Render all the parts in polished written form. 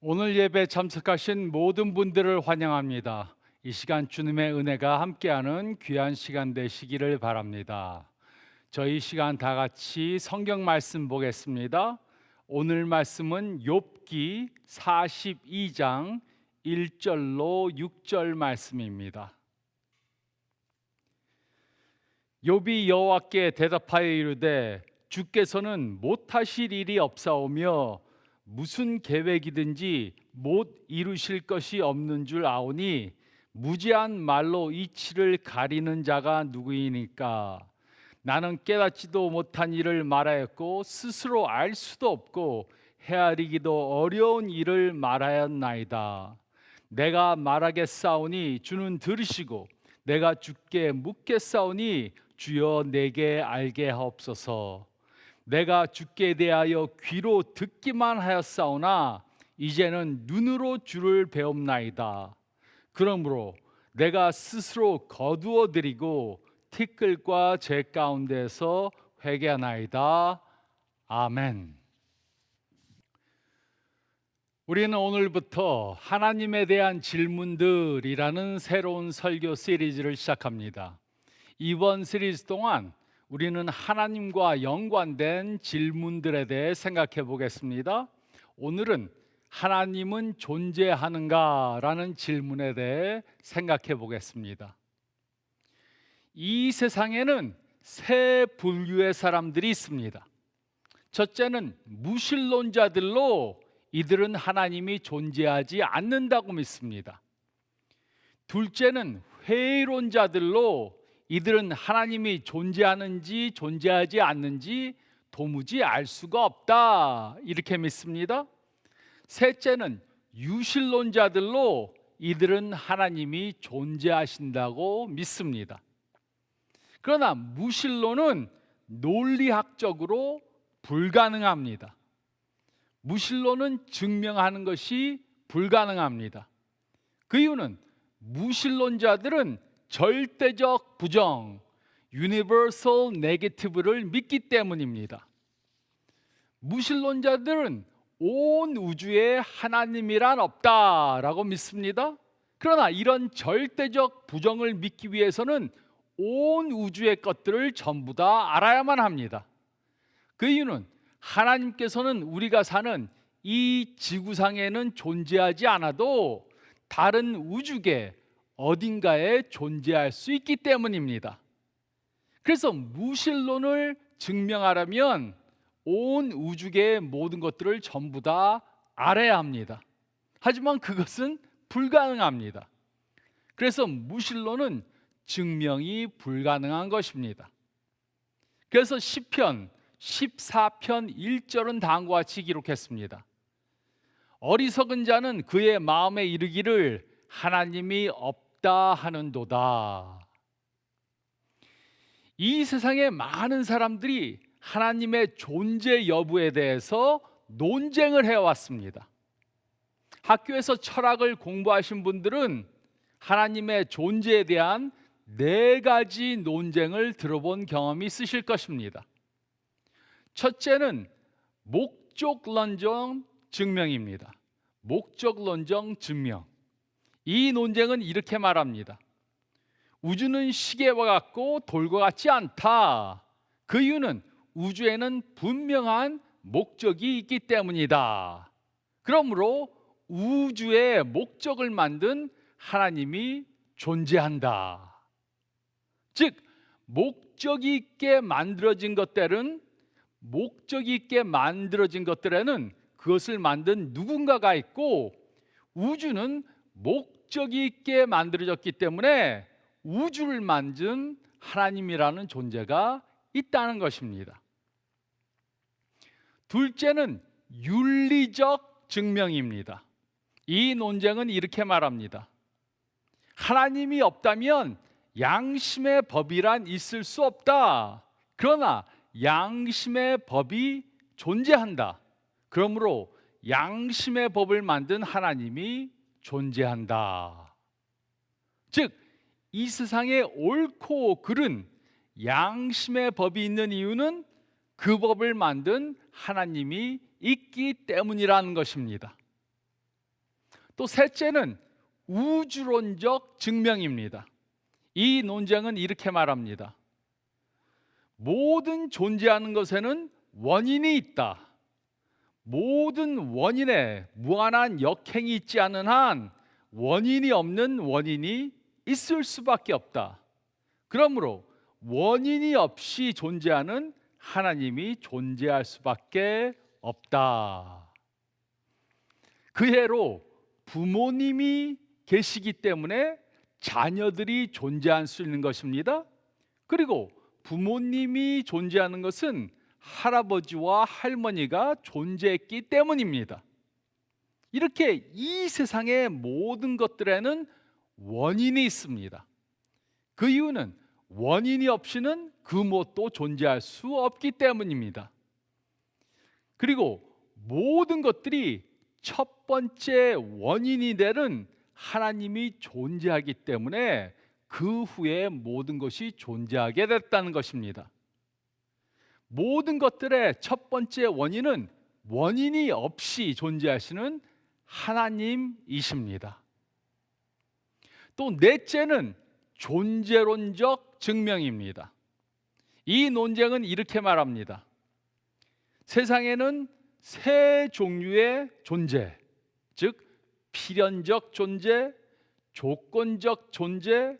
오늘 예배 참석하신 모든 분들을 환영합니다. 이 시간 주님의 은혜가 함께하는 귀한 시간 되시기를 바랍니다. 저희 시간 다 같이 성경 말씀 보겠습니다. 오늘 말씀은 욥기 42장 1절로 6절 말씀입니다. 욥이 여호와께 대답하여 이르되 주께서는 못하실 일이 없사오며 무슨 계획이든지 못 이루실 것이 없는 줄 아오니 무지한 말로 이치를 가리는 자가 누구이니까. 나는 깨닫지도 못한 일을 말하였고 스스로 알 수도 없고 헤아리기도 어려운 일을 말하였나이다. 내가 말하겠사오니 주는 들으시고 내가 주께 묻겠사오니 주여 내게 알게 하옵소서. 내가 주께 대하여 귀로 듣기만 하였사오나 이제는 눈으로 주를 배움나이다. 그러므로 내가 스스로 거두어 드리고 티끌과 재 가운데서 회개하나이다. 아멘. 우리는 오늘부터 하나님에 대한 질문들이라는 새로운 설교 시리즈를 시작합니다. 이번 시리즈 동안 우리는 하나님과 연관된 질문들에 대해 생각해 보겠습니다. 오늘은 하나님은 존재하는가? 라는 질문에 대해 생각해 보겠습니다. 이 세상에는 세 분류의 사람들이 있습니다. 첫째는 무신론자들로 이들은 하나님이 존재하지 않는다고 믿습니다. 둘째는 회의론자들로 이들은 하나님이 존재하는지 존재하지 않는지 도무지 알 수가 없다 이렇게 믿습니다. 셋째는 유실론자들로 이들은 하나님이 존재하신다고 믿습니다. 그러나 무신론은 논리학적으로 불가능합니다. 무신론은 증명하는 것이 불가능합니다. 그 이유는 무신론자들은 절대적 부정, universal negative를 믿기 때문입니다. 무신론자들은 온 우주에 하나님이란 없다라고 믿습니다. 그러나 이런 절대적 부정을 믿기 위해서는 온 우주의 것들을 전부 다 알아야만 합니다. 그 이유는 하나님께서는 우리가 사는 이 지구상에는 존재하지 않아도 다른 우주계 어딘가에 존재할 수 있기 때문입니다. 그래서 무신론을 증명하려면 온 우주계의 모든 것들을 전부 다 알아야 합니다. 하지만 그것은 불가능합니다. 그래서 무신론은 증명이 불가능한 것입니다. 그래서 시편 14편 1절은 다음과 같이 기록했습니다. 어리석은 자는 그의 마음에 이르기를 하나님이 없다 하는도다. 이 세상에 많은 사람들이 하나님의 존재 여부에 대해서 논쟁을 해왔습니다. 학교에서 철학을 공부하신 분들은 하나님의 존재에 대한 4가지 논쟁을 들어본 경험이 있으실 것입니다. 첫째는 목적론적 증명입니다. 목적론적 증명. 이 논쟁은 이렇게 말합니다. 우주는 시계와 같고 돌과 같지 않다. 그 이유는 우주에는 분명한 목적이 있기 때문이다. 그러므로 우주의 목적을 만든 하나님이 존재한다. 즉 목적이 있게 만들어진 것들은 그것을 만든 누군가가 있고 우주는 목적이 있게 만들어졌기 때문에 우주를 만든 하나님이라는 존재가 있다는 것입니다. 둘째는 윤리적 증명입니다. 이 논쟁은 이렇게 말합니다. 하나님이 없다면 양심의 법이란 있을 수 없다. 그러나 양심의 법이 존재한다. 그러므로 양심의 법을 만든 하나님이 존재한다. 즉, 이 세상에 옳고 그른 양심의 법이 있는 이유는 그 법을 만든 하나님이 있기 때문이라는 것입니다. 또 셋째는 우주론적 증명입니다. 이 논쟁은 이렇게 말합니다. 모든 존재하는 것에는 원인이 있다. 모든 원인에 무한한 역행이 있지 않은 한 원인이 없는 원인이 있을 수밖에 없다. 그러므로 원인이 없이 존재하는 하나님이 존재할 수밖에 없다. 그해로 부모님이 계시기 때문에 자녀들이 존재할 수 있는 것입니다. 그리고 부모님이 존재하는 것은 할아버지와 할머니가 존재했기 때문입니다. 이렇게 이 세상의 모든 것들에는 원인이 있습니다. 그 이유는 원인이 없이는 그 무엇도 존재할 수 없기 때문입니다. 그리고 모든 것들이 첫 번째 원인이 되는 하나님이 존재하기 때문에 그 후에 모든 것이 존재하게 됐다는 것입니다. 모든 것들의 첫 번째 원인은 원인이 없이 존재하시는 하나님이십니다. 또 넷째는 존재론적 증명입니다. 이 논쟁은 이렇게 말합니다. 세상에는 세 종류의 존재, 즉 필연적 존재, 조건적 존재,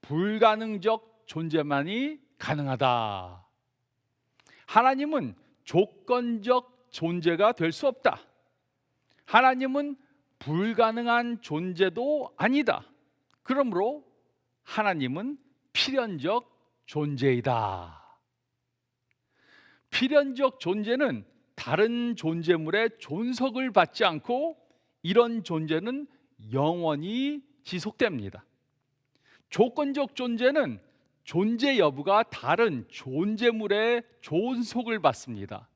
불가능적 존재만이 가능하다. 하나님은 조건적 존재가 될 수 없다. 하나님은 불가능한 존재도 아니다. 그러므로 하나님은 필연적 존재이다. 필연적 존재는 다른 존재물의 존속을 받지 않고 이런 존재는 영원히 지속됩니다. 조건적 존재는 존재 여부가 다른 존재물의 존속을 받습니다.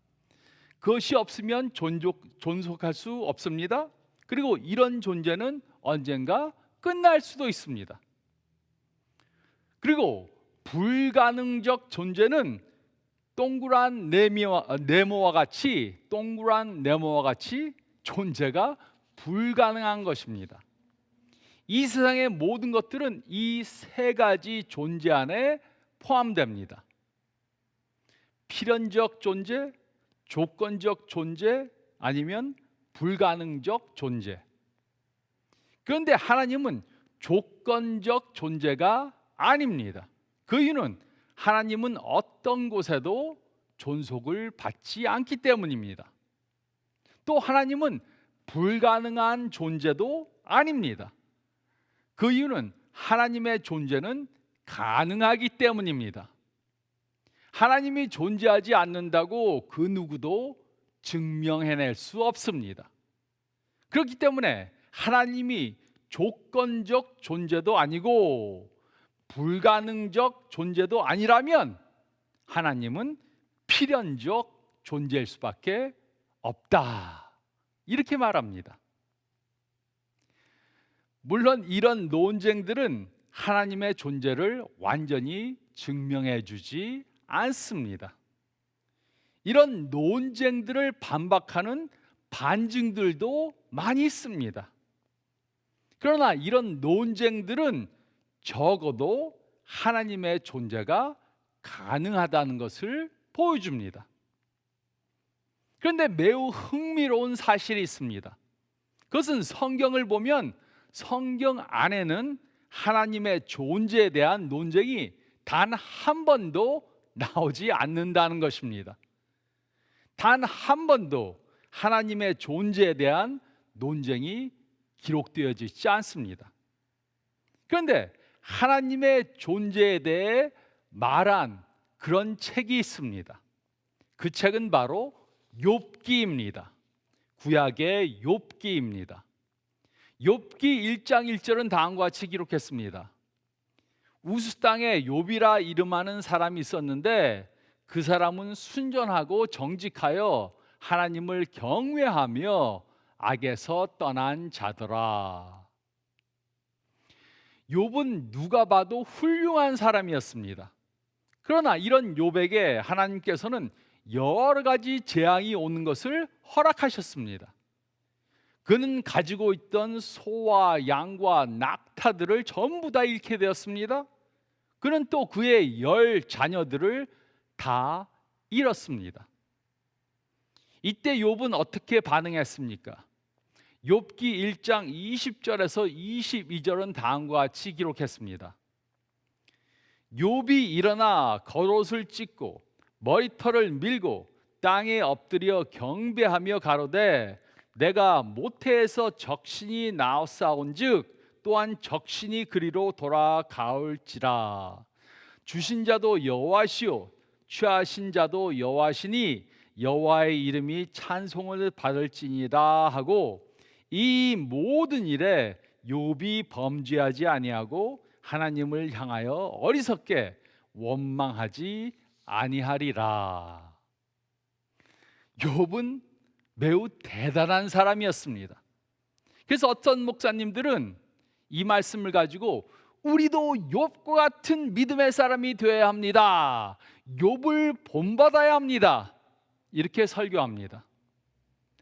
그것이 없으면 존속할 수 없습니다. 그리고 이런 존재는 언젠가 끝날 수도 있습니다. 그리고 불가능적 존재는 동그란 네모와 같이 존재가 불가능한 것입니다. 이 세상의 모든 것들은 이 세 가지 존재 안에 포함됩니다. 필연적 존재, 조건적 존재, 아니면 불가능적 존재. 그런데 하나님은 조건적 존재가 아닙니다. 그 이유는 하나님은 어떤 곳에도 존속을 받지 않기 때문입니다. 또 하나님은 불가능한 존재도 아닙니다. 그 이유는 하나님의 존재는 가능하기 때문입니다. 하나님이 존재하지 않는다고 그 누구도 증명해낼 수 없습니다. 그렇기 때문에 하나님이 조건적 존재도 아니고 불가능적 존재도 아니라면 하나님은 필연적 존재일 수밖에 없다. 이렇게 말합니다. 물론 이런 논쟁들은 하나님의 존재를 완전히 증명해 주지 않습니다. 이런 논쟁들을 반박하는 반증들도 많이 있습니다. 그러나 이런 논쟁들은 적어도 하나님의 존재가 가능하다는 것을 보여줍니다. 그런데 매우 흥미로운 사실이 있습니다. 그것은 성경을 보면 성경 안에는 하나님의 존재에 대한 논쟁이 단 한 번도 나오지 않는다는 것입니다. 단 한 번도 하나님의 존재에 대한 논쟁이 기록되어져 있지 않습니다. 그런데 하나님의 존재에 대해 말한 그런 책이 있습니다. 그 책은 바로 욥기입니다. 구약의 욥기입니다. 욥기 1장 1절은 다음과 같이 기록했습니다. 우스 땅에 욥이라 이름하는 사람이 있었는데 그 사람은 순전하고 정직하여 하나님을 경외하며 악에서 떠난 자더라. 욥은 누가 봐도 훌륭한 사람이었습니다. 그러나 이런 욥에게 하나님께서는 여러 가지 재앙이 오는 것을 허락하셨습니다. 그는 가지고 있던 소와 양과 낙타들을 전부 다 잃게 되었습니다. 그는 또 그의 10자녀들을 다 잃었습니다. 이때 욥은 어떻게 반응했습니까? 욥기 1장 20절에서 22절은 다음과 같이 기록했습니다. 욥이 일어나 겉옷을 찢고 머리털을 밀고 땅에 엎드려 경배하며 가로되 내가 모태에서 적신이 나옵사온즉 또한 적신이 그리로 돌아가올지라. 주신 자도 여호와시요 취하신 자도 여호와시니 여호와의 이름이 찬송을 받을지니라 하고, 이 모든 일에 욥이 범죄하지 아니하고 하나님을 향하여 어리석게 원망하지 아니하리라. 욥은 매우 대단한 사람이었습니다. 그래서 어떤 목사님들은 이 말씀을 가지고 우리도 욥과 같은 믿음의 사람이 되어야 합니다, 욥을 본받아야 합니다, 이렇게 설교합니다.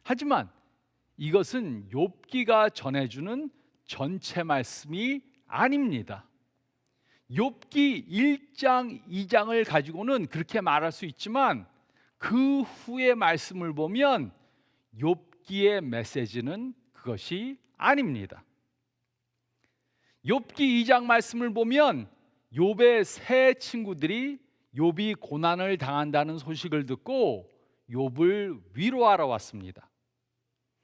하지만 이것은 욥기가 전해주는 전체 말씀이 아닙니다. 욥기 1장 2장을 가지고는 그렇게 말할 수 있지만 그 후의 말씀을 보면 욥기의 메시지는 그것이 아닙니다. 욥기 2장 말씀을 보면 욥의 세 친구들이 욥이 고난을 당한다는 소식을 듣고 욥을 위로하러 왔습니다.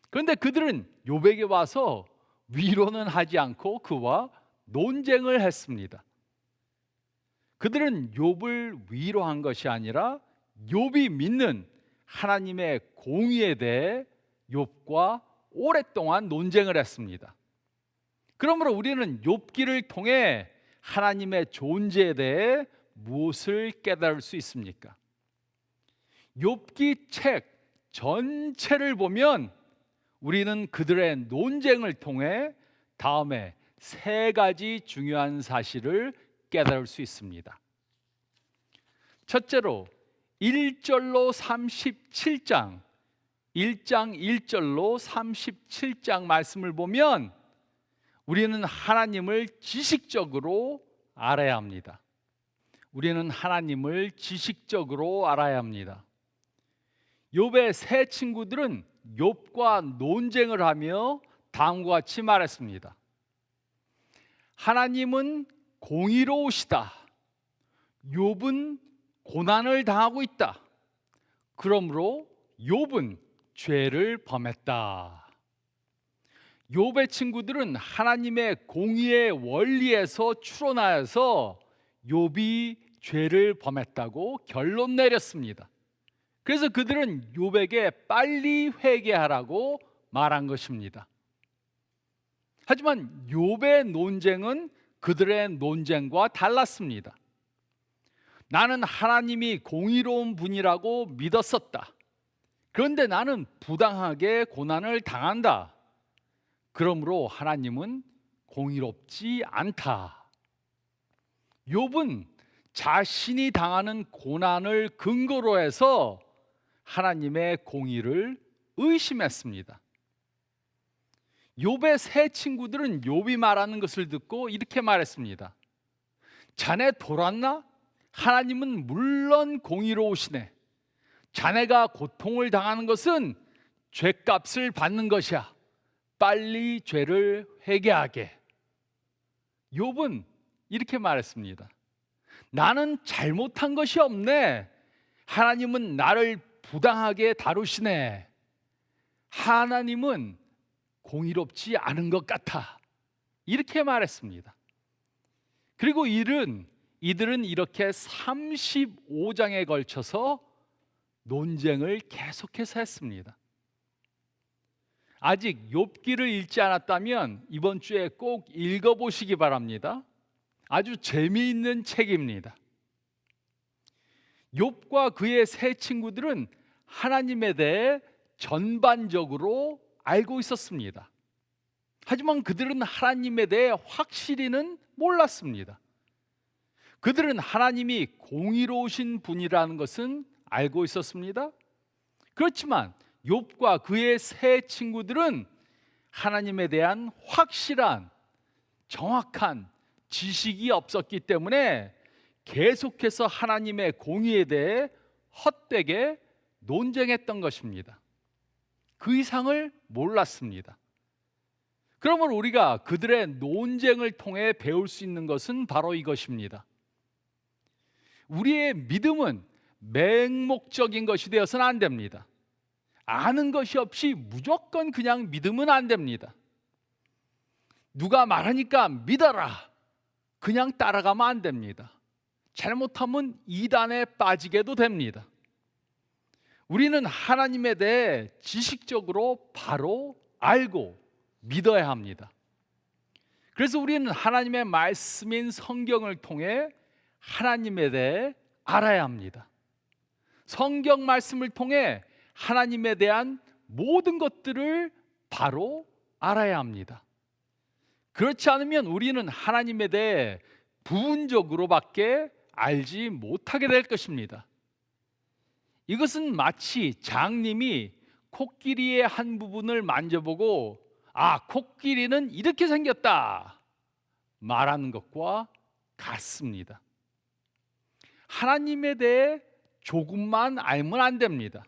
그런데 그들은 욥에게 와서 위로는 하지 않고 그와 논쟁을 했습니다. 그들은 욥을 위로한 것이 아니라 욥이 믿는 하나님의 공의에 대해 욥과 오랫동안 논쟁을 했습니다. 그러므로 우리는 욥기를 통해 하나님의 존재에 대해 무엇을 깨달을 수 있습니까? 욥기 책 전체를 보면 우리는 그들의 논쟁을 통해 다음에 세 가지 중요한 사실을 깨달을 수 있습니다. 첫째로 1절로 37장 1장 1절로 37장 말씀을 보면 우리는 하나님을 지식적으로 알아야 합니다. 우리는 하나님을 지식적으로 알아야 합니다. 욥의 세 친구들은 욥과 논쟁을 하며 다음과 같이 말했습니다. 하나님은 공의로우시다. 욥은 고난을 당하고 있다. 그러므로 욥은 죄를 범했다. 욥의 친구들은 하나님의 공의의 원리에서 추론하여서 욥이 죄를 범했다고 결론 내렸습니다. 그래서 그들은 욥에게 빨리 회개하라고 말한 것입니다. 하지만 욥의 논쟁은 그들의 논쟁과 달랐습니다. 나는 하나님이 공의로운 분이라고 믿었었다. 그런데 나는 부당하게 고난을 당한다. 그러므로 하나님은 공의롭지 않다. 욥은 자신이 당하는 고난을 근거로 해서 하나님의 공의를 의심했습니다. 욥의 세 친구들은 욥이 말하는 것을 듣고 이렇게 말했습니다. 자네 돌았나? 하나님은 물론 공의로우시네. 자네가 고통을 당하는 것은 죄값을 받는 것이야. 빨리 죄를 회개하게. 욥은 이렇게 말했습니다. 나는 잘못한 것이 없네. 하나님은 나를 부당하게 다루시네. 하나님은 공의롭지 않은 것 같아. 이렇게 말했습니다. 그리고 이들은 이렇게 35장에 걸쳐서 논쟁을 계속해서 했습니다. 아직 욥기를 읽지 않았다면 이번 주에 꼭 읽어보시기 바랍니다. 아주 재미있는 책입니다. 욥과 그의 세 친구들은 하나님에 대해 전반적으로 알고 있었습니다. 하지만 그들은 하나님에 대해 확실히는 몰랐습니다. 그들은 하나님이 공의로우신 분이라는 것은 알고 있었습니다. 그렇지만 욥과 그의 세 친구들은 하나님에 대한 확실한 정확한 지식이 없었기 때문에 계속해서 하나님의 공의에 대해 헛되게 논쟁했던 것입니다. 그 이상을 몰랐습니다. 그러므로 우리가 그들의 논쟁을 통해 배울 수 있는 것은 바로 이것입니다. 우리의 믿음은 맹목적인 것이 되어서는 안 됩니다. 아는 것이 없이 무조건 그냥 믿으면 안 됩니다. 누가 말하니까 믿어라, 그냥 따라가면 안 됩니다. 잘못하면 이단에 빠지게도 됩니다. 우리는 하나님에 대해 지식적으로 바로 알고 믿어야 합니다. 그래서 우리는 하나님의 말씀인 성경을 통해 하나님에 대해 알아야 합니다. 성경 말씀을 통해 하나님에 대한 모든 것들을 바로 알아야 합니다. 그렇지 않으면 우리는 하나님에 대해 부분적으로밖에 알지 못하게 될 것입니다. 이것은 마치 장님이 코끼리의 한 부분을 만져보고 코끼리는 이렇게 생겼다 말하는 것과 같습니다. 하나님에 대해 조금만 알면 안 됩니다.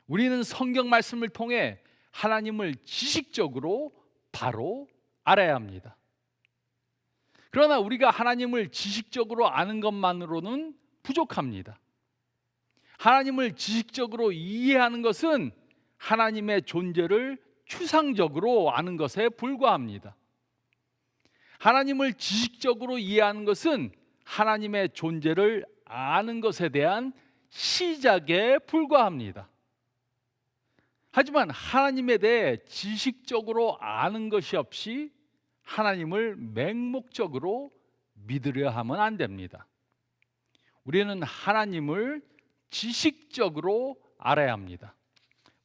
우리는 성경 말씀을 통해 하나님을 지식적으로 바로 알아야 합니다. 그러나 우리가 하나님을 지식적으로 아는 것만으로는 부족합니다. 하나님을 지식적으로 이해하는 것은 하나님의 존재를 추상적으로 아는 것에 불과합니다. 하나님을 지식적으로 이해하는 것은 하나님의 존재를 아는 것에 대한 시작에 불과합니다. 하지만 하나님에 대해 지식적으로 아는 것이 없이 하나님을 맹목적으로 믿으려 하면 안 됩니다. 우리는 하나님을 지식적으로 알아야 합니다.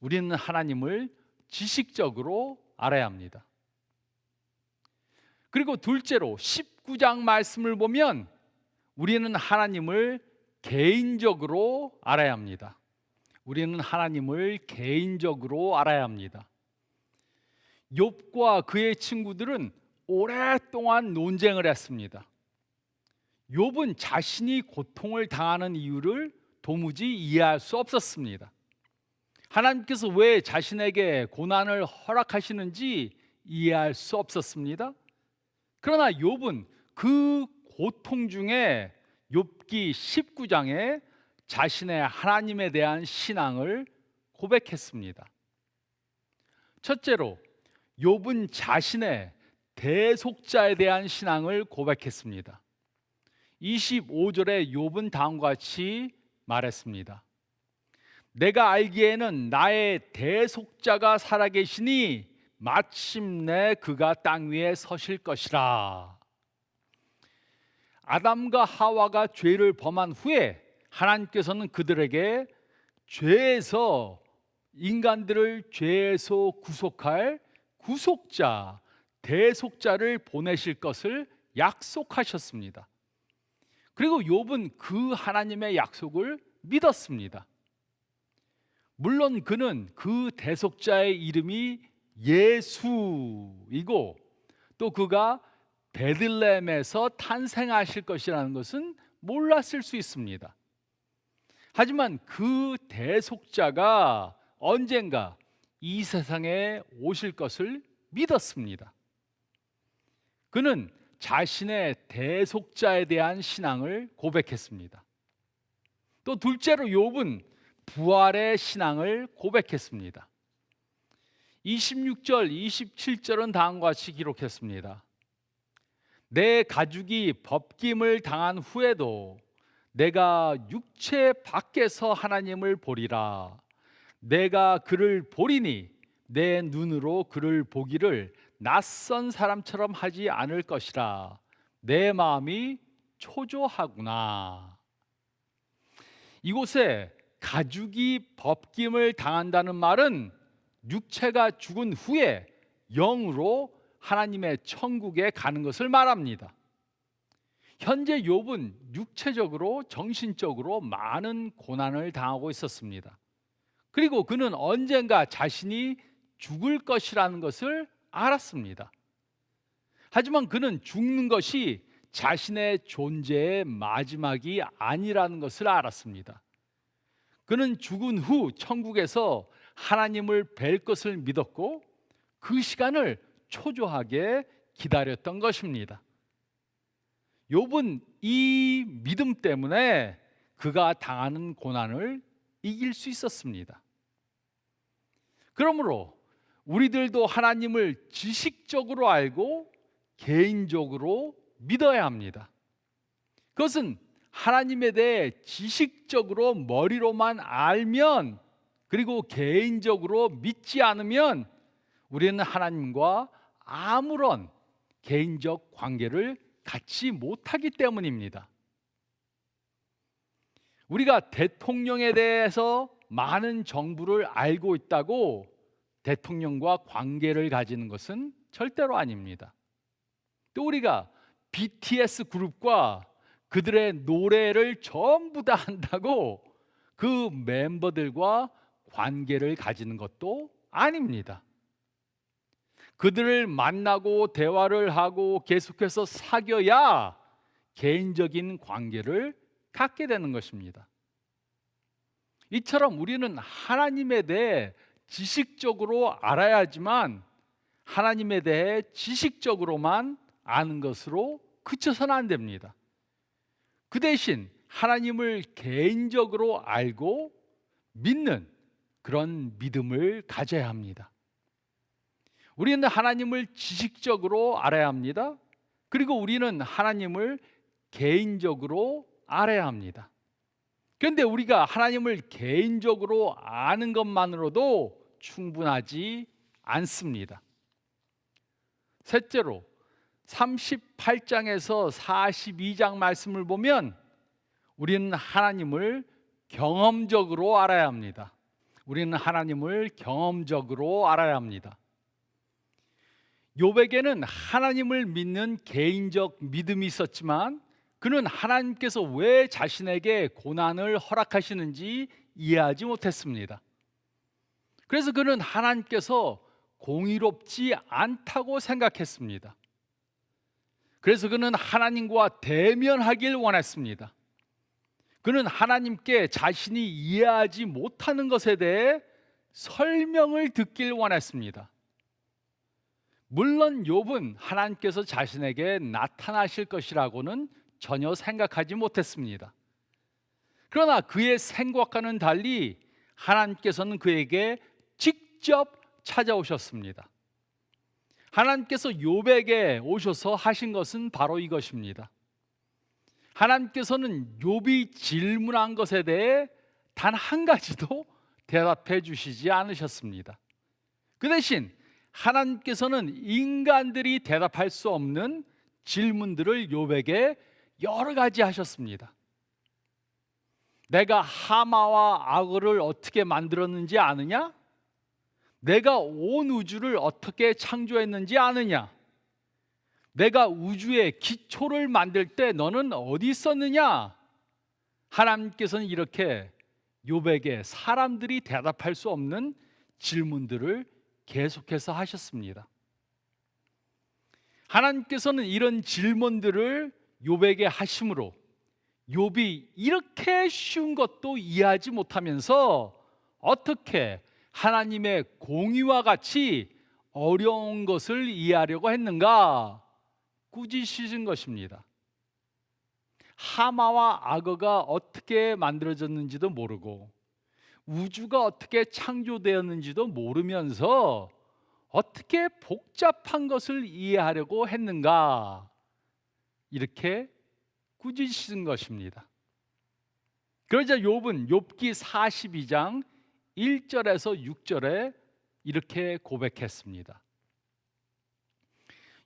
우리는 하나님을 지식적으로 알아야 합니다. 그리고 둘째로 19장 말씀을 보면 우리는 하나님을 개인적으로 알아야 합니다. 우리는 하나님을 개인적으로 알아야 합니다. 욥과 그의 친구들은 오랫동안 논쟁을 했습니다. 욥은 자신이 고통을 당하는 이유를 도무지 이해할 수 없었습니다. 하나님께서 왜 자신에게 고난을 허락하시는지 이해할 수 없었습니다. 그러나 욥은 그 고통 중에 욥기 19장에 자신의 하나님에 대한 신앙을 고백했습니다. 첫째로 욥은 자신의 대속자에 대한 신앙을 고백했습니다. 25절에 욥은 다음과 같이 말했습니다. 내가 알기에는 나의 대속자가 살아계시니 마침내 그가 땅 위에 서실 것이라. 아담과 하와가 죄를 범한 후에 하나님께서는 그들에게 죄에서 인간들을 죄에서 구속할 구속자, 대속자를 보내실 것을 약속하셨습니다. 그리고 욥은 그 하나님의 약속을 믿었습니다. 물론 그는 그 대속자의 이름이 예수이고 또 그가 베들레헴에서 탄생하실 것이라는 것은 몰랐을 수 있습니다. 하지만 그 대속자가 언젠가 이 세상에 오실 것을 믿었습니다. 그는 자신의 대속자에 대한 신앙을 고백했습니다. 또 둘째로 욥은 부활의 신앙을 고백했습니다. 26절, 27절은 다음과 같이 기록했습니다. 내 가죽이 벗김을 당한 후에도 내가 육체 밖에서 하나님을 보리라. 내가 그를 보리니 내 눈으로 그를 보기를 낯선 사람처럼 하지 않을 것이라. 내 마음이 초조하구나. 이곳에 가죽이 벗김을 당한다는 말은 육체가 죽은 후에 영으로 하나님의 천국에 가는 것을 말합니다. 현재 욥은 육체적으로 정신적으로 많은 고난을 당하고 있었습니다. 그리고 그는 언젠가 자신이 죽을 것이라는 것을 알았습니다. 하지만 그는 죽는 것이 자신의 존재의 마지막이 아니라는 것을 알았습니다. 그는 죽은 후 천국에서 하나님을 뵐 것을 믿었고 그 시간을 초조하게 기다렸던 것입니다. 욥은 이 믿음 때문에 그가 당하는 고난을 이길 수 있었습니다. 그러므로 우리들도 하나님을 지식적으로 알고 개인적으로 믿어야 합니다. 그것은 하나님에 대해 지식적으로 머리로만 알면, 그리고 개인적으로 믿지 않으면 우리는 하나님과 아무런 개인적 관계를 갖지 못하기 때문입니다. 우리가 대통령에 대해서 많은 정보를 알고 있다고 대통령과 관계를 가지는 것은 절대로 아닙니다. 또 우리가 BTS 그룹과 그들의 노래를 전부 다 한다고 그 멤버들과 관계를 가지는 것도 아닙니다. 그들을 만나고 대화를 하고 계속해서 사귀어야 개인적인 관계를 갖게 되는 것입니다. 이처럼 우리는 하나님에 대해 지식적으로 알아야지만 하나님에 대해 지식적으로만 아는 것으로 그쳐서는 안 됩니다. 그 대신 하나님을 개인적으로 알고 믿는 그런 믿음을 가져야 합니다. 우리는 하나님을 지식적으로 알아야 합니다. 그리고 우리는 하나님을 개인적으로 알아야 합니다. 그런데 우리가 하나님을 개인적으로 아는 것만으로도 충분하지 않습니다. 셋째로 38장에서 42장 말씀을 보면 우리는 하나님을 경험적으로 알아야 합니다. 우리는 하나님을 경험적으로 알아야 합니다. 욥에게는 하나님을 믿는 개인적 믿음이 있었지만 그는 하나님께서 왜 자신에게 고난을 허락하시는지 이해하지 못했습니다. 그래서 그는 하나님께서 공의롭지 않다고 생각했습니다. 그래서 그는 하나님과 대면하길 원했습니다. 그는 하나님께 자신이 이해하지 못하는 것에 대해 설명을 듣길 원했습니다. 물론 욥은 하나님께서 자신에게 나타나실 것이라고는 전혀 생각하지 못했습니다. 그러나 그의 생각과는 달리 하나님께서는 그에게 직접 찾아오셨습니다. 하나님께서 욥에게 오셔서 하신 것은 바로 이것입니다. 하나님께서는 욥이 질문한 것에 대해 단 한 가지도 대답해 주시지 않으셨습니다. 그 대신 하나님께서는 인간들이 대답할 수 없는 질문들을 욥에게 여러 가지 하셨습니다. 내가 하마와 악어를 어떻게 만들었는지 아느냐? 내가 온 우주를 어떻게 창조했는지 아느냐? 내가 우주의 기초를 만들 때 너는 어디 있었느냐? 하나님께서는 이렇게 욥에게 사람들이 대답할 수 없는 질문들을 계속해서 하셨습니다. 하나님께서는 이런 질문들을 욥에게 하심으로 욥이 이렇게 쉬운 것도 이해하지 못하면서 어떻게 하나님의 공의와 같이 어려운 것을 이해하려고 했는가 꾸짖으신 것입니다. 하마와 악어가 어떻게 만들어졌는지도 모르고 우주가 어떻게 창조되었는지도 모르면서 어떻게 복잡한 것을 이해하려고 했는가 이렇게 꾸짖으신 것입니다. 그러자 욥은 욥기 42장 1절에서 6절에 이렇게 고백했습니다.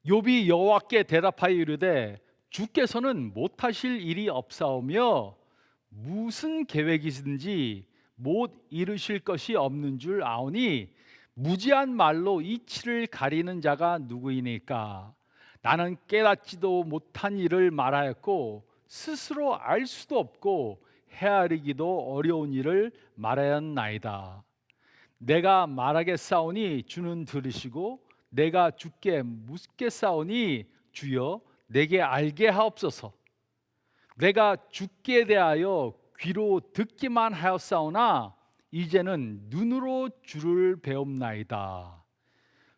욥이 여호와께 대답하여 이르되 주께서는 못하실 일이 없사오며 무슨 계획이든지 못 이루실 것이 없는 줄 아오니 무지한 말로 이치를 가리는 자가 누구이니까? 나는 깨닫지도 못한 일을 말하였고 스스로 알 수도 없고 헤아리기도 어려운 일을 말하였나이다. 내가 말하겠사오니 주는 들으시고 내가 주께 묻겠사오니 주여 내게 알게 하옵소서. 내가 주께 대하여 귀로 듣기만 하였사오나 이제는 눈으로 주를 배움나이다.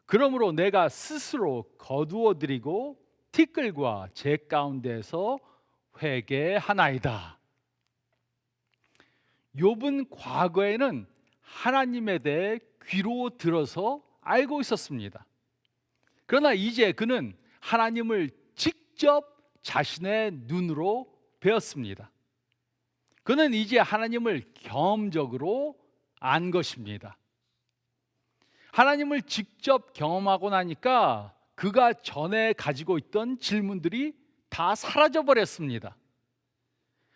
그러므로 내가 스스로 거두어 드리고 티끌과 제 가운데서 회개하나이다. 욥은 과거에는 하나님에 대해 귀로 들어서 알고 있었습니다. 그러나 이제 그는 하나님을 직접 자신의 눈으로 배웠습니다. 그는 이제 하나님을 경험적으로 안 것입니다. 하나님을 직접 경험하고 나니까 그가 전에 가지고 있던 질문들이 다 사라져 버렸습니다.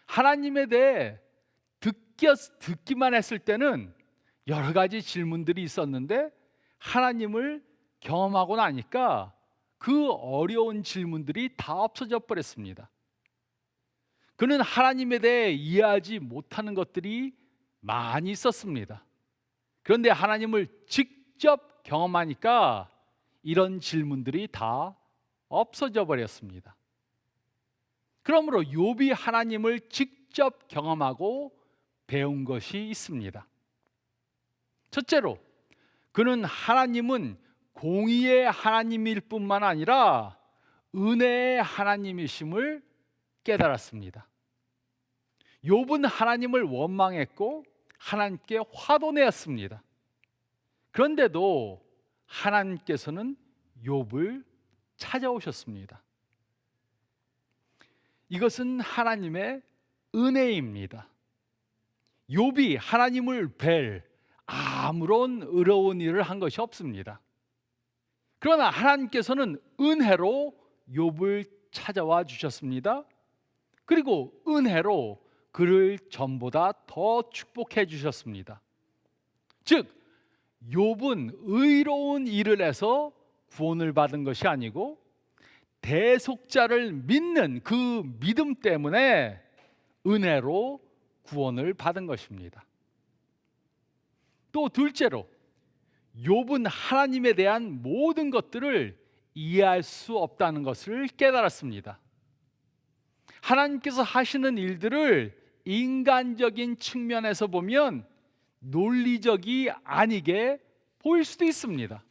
하나님에 대해 듣기만 했을 때는 여러 가지 질문들이 있었는데 하나님을 경험하고 나니까 그 어려운 질문들이 다 없어져 버렸습니다. 그는 하나님에 대해 이해하지 못하는 것들이 많이 있었습니다. 그런데 하나님을 직접 경험하니까 이런 질문들이 다 없어져 버렸습니다. 그러므로 욥이 하나님을 직접 경험하고 배운 것이 있습니다. 첫째로, 그는 하나님은 공의의 하나님일 뿐만 아니라 은혜의 하나님이심을 깨달았습니다. 욥은 하나님을 원망했고 하나님께 화도 내었습니다. 그런데도 하나님께서는 욥을 찾아오셨습니다. 이것은 하나님의 은혜입니다. 욥이 하나님을 뵐 아무런 어려운 일을 한 것이 없습니다. 그러나 하나님께서는 은혜로 욥을 찾아와 주셨습니다. 그리고 은혜로 그를 전보다 더 축복해 주셨습니다. 즉, 욥은 의로운 일을 해서 구원을 받은 것이 아니고 대속자를 믿는 그 믿음 때문에 은혜로 구원을 받은 것입니다. 또 둘째로, 욥은 하나님에 대한 모든 것들을 이해할 수 없다는 것을 깨달았습니다. 하나님께서 하시는 일들을 인간적인 측면에서 보면 논리적이 아니게 보일 수도 있습니다.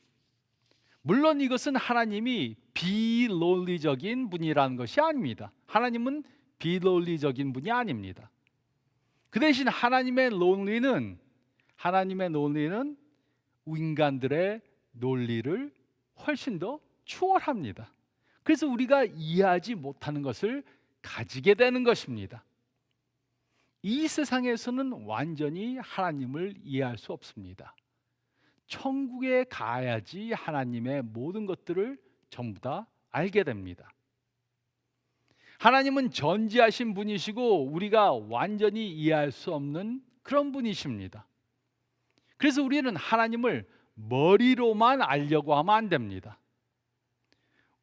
물론 이것은 하나님이 비논리적인 분이라는 것이 아닙니다. 하나님은 비논리적인 분이 아닙니다. 그 대신 하나님의 논리는 인간들의 논리를 훨씬 더 추월합니다. 그래서 우리가 이해하지 못하는 것을 가지게 되는 것입니다. 이 세상에서는 완전히 하나님을 이해할 수 없습니다. 천국에 가야지 하나님의 모든 것들을 전부 다 알게 됩니다. 하나님은 전지하신 분이시고 우리가 완전히 이해할 수 없는 그런 분이십니다. 그래서 우리는 하나님을 머리로만 알려고 하면 안 됩니다.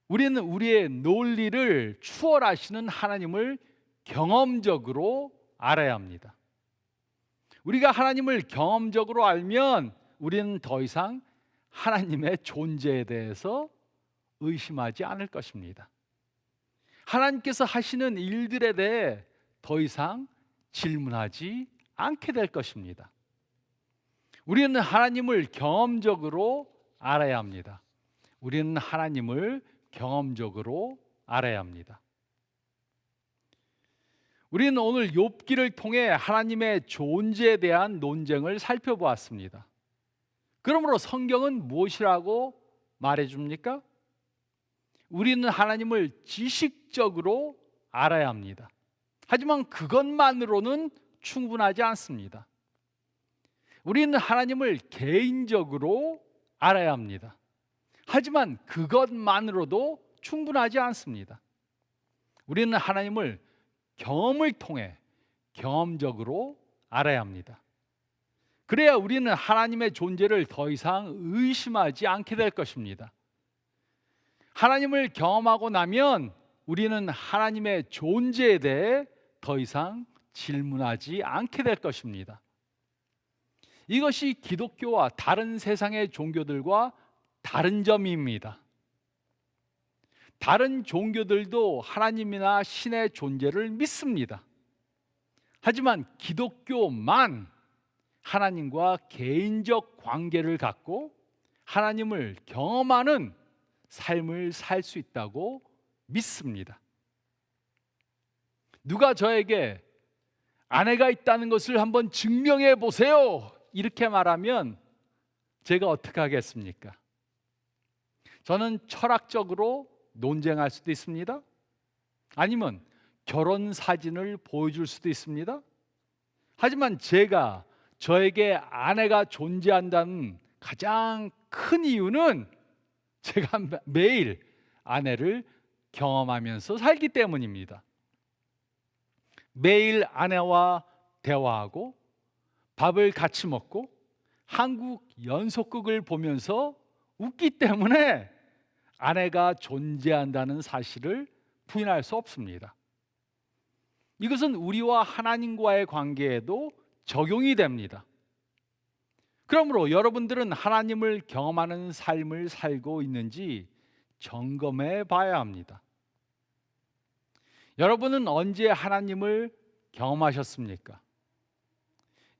우리는 우리의 논리를 추월하시는 하나님을 경험적으로 알아야 합니다. 우리가 하나님을 경험적으로 알면 우리는 더 이상 하나님의 존재에 대해서 의심하지 않을 것입니다. 하나님께서 하시는 일들에 대해 더 이상 질문하지 않게 될 것입니다. 우리는 하나님을 경험적으로 알아야 합니다. 우리는 하나님을 경험적으로 알아야 합니다. 우리는 오늘 욥기를 통해 하나님의 존재에 대한 논쟁을 살펴보았습니다. 그러므로 성경은 무엇이라고 말해줍니까? 우리는 하나님을 지식적으로 알아야 합니다. 하지만 그것만으로는 충분하지 않습니다. 우리는 하나님을 개인적으로 알아야 합니다. 하지만 그것만으로도 충분하지 않습니다. 우리는 하나님을 경험을 통해 경험적으로 알아야 합니다. 그래야 우리는 하나님의 존재를 더 이상 의심하지 않게 될 것입니다. 하나님을 경험하고 나면 우리는 하나님의 존재에 대해 더 이상 질문하지 않게 될 것입니다. 이것이 기독교와 다른 세상의 종교들과 다른 점입니다. 다른 종교들도 하나님이나 신의 존재를 믿습니다. 하지만 기독교만 하나님과 개인적 관계를 갖고 하나님을 경험하는 삶을 살 수 있다고 믿습니다. 누가 저에게 아내가 있다는 것을 한번 증명해 보세요, 이렇게 말하면 제가 어떻게 하겠습니까? 저는 철학적으로 논쟁할 수도 있습니다. 아니면 결혼 사진을 보여줄 수도 있습니다. 하지만 제가 저에게 아내가 존재한다는 가장 큰 이유는 제가 매일 아내를 경험하면서 살기 때문입니다. 매일 아내와 대화하고 밥을 같이 먹고 한국 연속극을 보면서 웃기 때문에 아내가 존재한다는 사실을 부인할 수 없습니다. 이것은 우리와 하나님과의 관계에도 적용이 됩니다. 그러므로 여러분들은 하나님을 경험하는 삶을 살고 있는지 점검해 봐야 합니다. 여러분은 언제 하나님을 경험하셨습니까?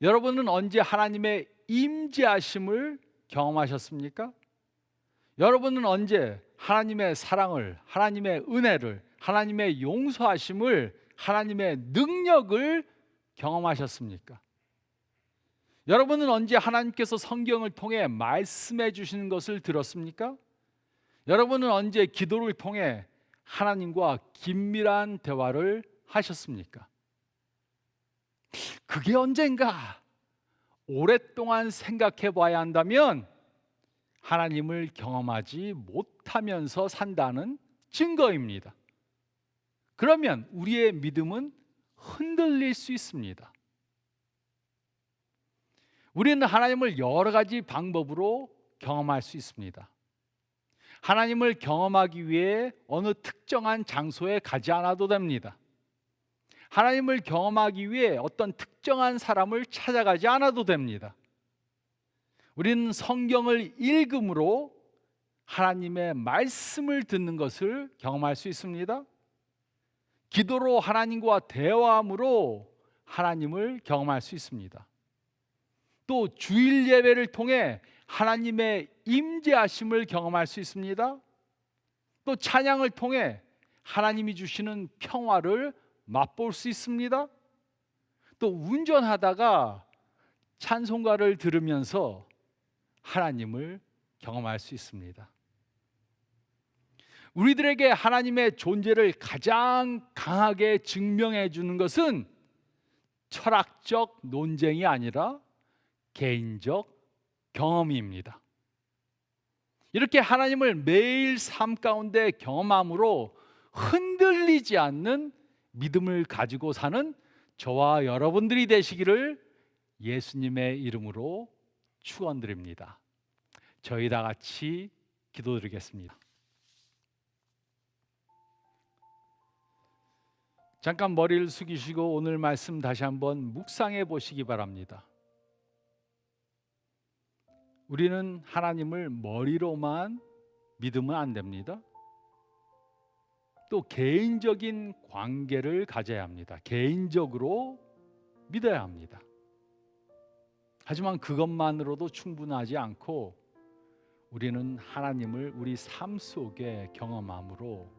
여러분은 언제 하나님의 임재하심을 경험하셨습니까? 여러분은 언제 하나님의 사랑을, 하나님의 은혜를, 하나님의 용서하심을, 하나님의 능력을 경험하셨습니까? 여러분은 언제 하나님께서 성경을 통해 말씀해 주시는 것을 들었습니까? 여러분은 언제 기도를 통해 하나님과 긴밀한 대화를 하셨습니까? 그게 언젠가 오랫동안 생각해 봐야 한다면 하나님을 경험하지 못하면서 산다는 증거입니다. 그러면 우리의 믿음은 흔들릴 수 있습니다. 우리는 하나님을 여러 가지 방법으로 경험할 수 있습니다. 하나님을 경험하기 위해 어느 특정한 장소에 가지 않아도 됩니다. 하나님을 경험하기 위해 어떤 특정한 사람을 찾아가지 않아도 됩니다. 우리는 성경을 읽음으로 하나님의 말씀을 듣는 것을 경험할 수 있습니다. 기도로 하나님과 대화함으로 하나님을 경험할 수 있습니다. 또 주일 예배를 통해 하나님의 임재하심을 경험할 수 있습니다. 또 찬양을 통해 하나님이 주시는 평화를 맛볼 수 있습니다. 또 운전하다가 찬송가를 들으면서 하나님을 경험할 수 있습니다. 우리들에게 하나님의 존재를 가장 강하게 증명해 주는 것은 철학적 논쟁이 아니라 개인적 경험입니다. 이렇게 하나님을 매일 삶 가운데 경험함으로 흔들리지 않는 믿음을 가지고 사는 저와 여러분들이 되시기를 예수님의 이름으로 축원드립니다. 저희 다 같이 기도드리겠습니다. 잠깐 머리를 숙이시고 오늘 말씀 다시 한번 묵상해 보시기 바랍니다. 우리는 하나님을 머리로만 믿으면 안 됩니다. 또 개인적인 관계를 가져야 합니다. 개인적으로 믿어야 합니다. 하지만 그것만으로도 충분하지 않고 우리는 하나님을 우리 삶 속에 경험함으로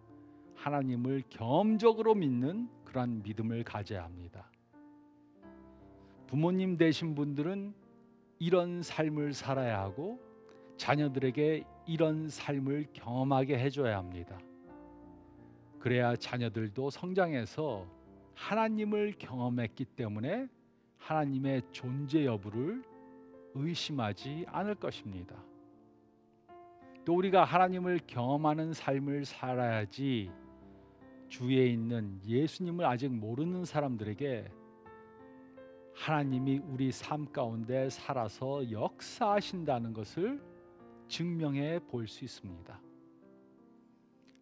하나님을 경험적으로 믿는 그러한 믿음을 가져야 합니다. 부모님 되신 분들은 이런 삶을 살아야 하고 자녀들에게 이런 삶을 경험하게 해줘야 합니다. 그래야 자녀들도 성장해서 하나님을 경험했기 때문에 하나님의 존재 여부를 의심하지 않을 것입니다. 또 우리가 하나님을 경험하는 삶을 살아야지 주위에 있는 예수님을 아직 모르는 사람들에게 하나님이 우리 삶 가운데 살아서 역사하신다는 것을 증명해 볼 수 있습니다.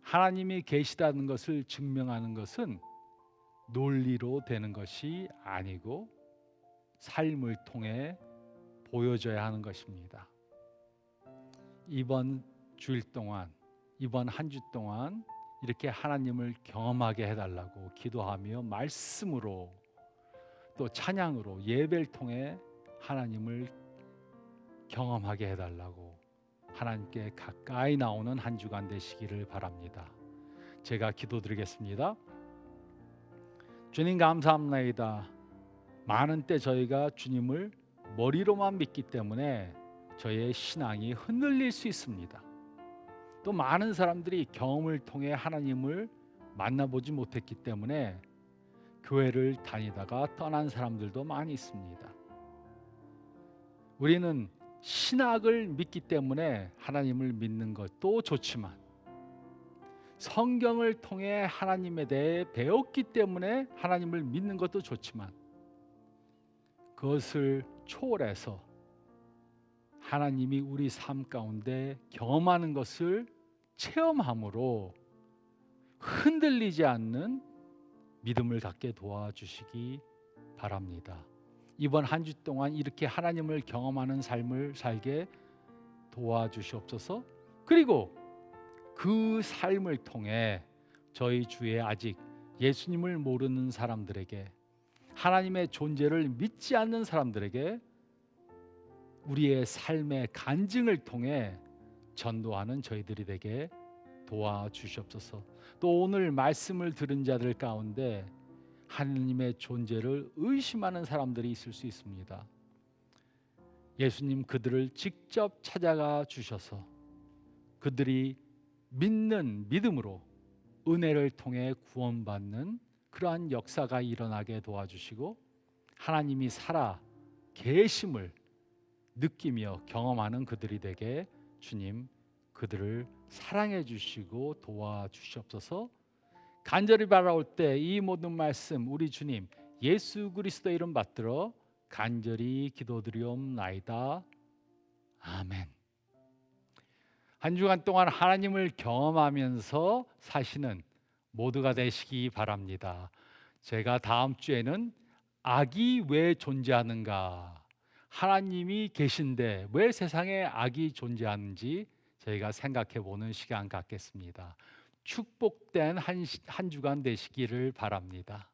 하나님이 계시다는 것을 증명하는 것은 논리로 되는 것이 아니고 삶을 통해 보여줘야 하는 것입니다. 이번 주일 동안, 이번 한 주 동안 이렇게 하나님을 경험하게 해달라고 기도하며 말씀으로 또 찬양으로 예배를 통해 하나님을 경험하게 해달라고 하나님께 가까이 나오는 한 주간 되시기를 바랍니다. 제가 기도드리겠습니다. 주님 감사합니다. 많은 때 저희가 주님을 머리로만 믿기 때문에 저희의 신앙이 흔들릴 수 있습니다. 또 많은 사람들이 경험을 통해 하나님을 만나보지 못했기 때문에 교회를 다니다가 떠난 사람들도 많이 있습니다. 우리는 신학을 믿기 때문에 하나님을 믿는 것도 좋지만 성경을 통해 하나님에 대해 배웠기 때문에 하나님을 믿는 것도 좋지만 그것을 초월해서 하나님이 우리 삶 가운데 경험하는 것을 체험함으로 흔들리지 않는 믿음을 갖게 도와주시기 바랍니다. 이번 한 주 동안 이렇게 하나님을 경험하는 삶을 살게 도와주시옵소서. 그리고 그 삶을 통해 저희 주위에 아직 예수님을 모르는 사람들에게, 하나님의 존재를 믿지 않는 사람들에게 우리의 삶의 간증을 통해 전도하는 저희들이 되게 도와주시옵소서. 또 오늘 말씀을 들은 자들 가운데 하나님의 존재를 의심하는 사람들이 있을 수 있습니다. 예수님 그들을 직접 찾아가 주셔서 그들이 믿는 믿음으로 은혜를 통해 구원받는 그러한 역사가 일어나게 도와주시고 하나님이 살아 계심을 느끼며 경험하는 그들이 되게 주님 그들을 사랑해 주시고 도와주시옵소서. 간절히 바라올 때 이 모든 말씀 우리 주님 예수 그리스도 이름 받들어 간절히 기도드리옵나이다. 아멘. 한 주간 동안 하나님을 경험하면서 사시는 모두가 되시기 바랍니다. 제가 다음 주에는 악이 왜 존재하는가, 하나님이 계신데 왜 세상에 악이 존재하는지 저희가 생각해 보는 시간 갖겠습니다. 축복된 한 주간 되시기를 바랍니다.